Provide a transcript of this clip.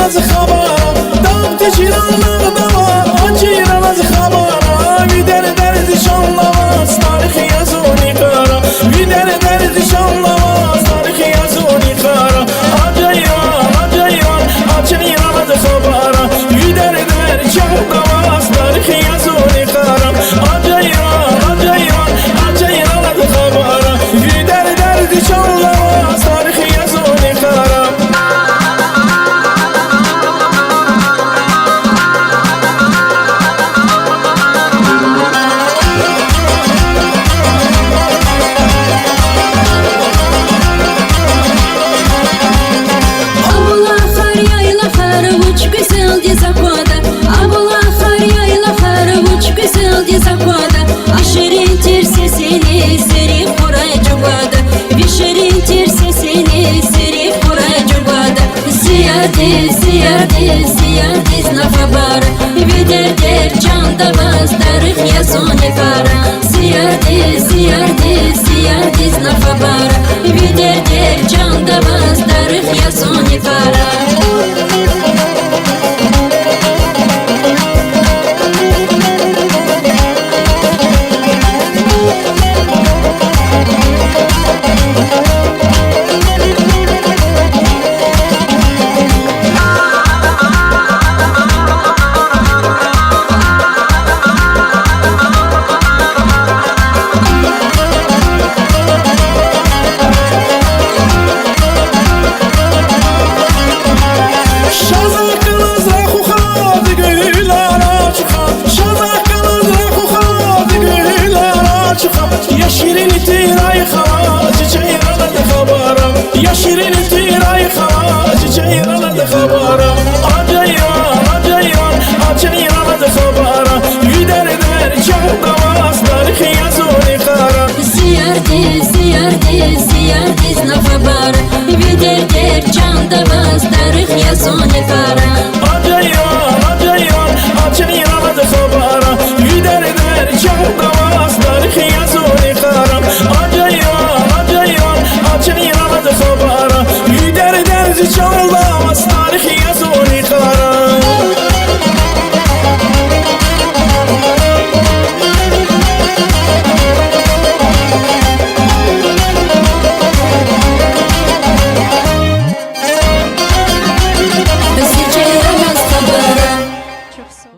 از خبر دام تشیران دوا آجیران از خبر وی دردشان لواس تاریخی از اونی قرار وی دردشان لواس تاریخی از اونی قرار آجیران از خبر وی دردشان لواس تاریخی از اونی قرار آجیران از خبر وی دردشان لواس تاریخی از اونی قرار Зиярдис на хабар Видер дер чанда вас тарих я соне кара Зиярдис на хабар Видер дер чанда вас тарих я соне кара يا شيرين تيراي خلاص جايرة للخبارة يا شيرين تيراي خلاص جايرة للخبارة جايرة للخبارة يدار جهد واس تاريخي يزوري قارة Зиярдис на хабар Видер дер чанда вас тарих я соне кара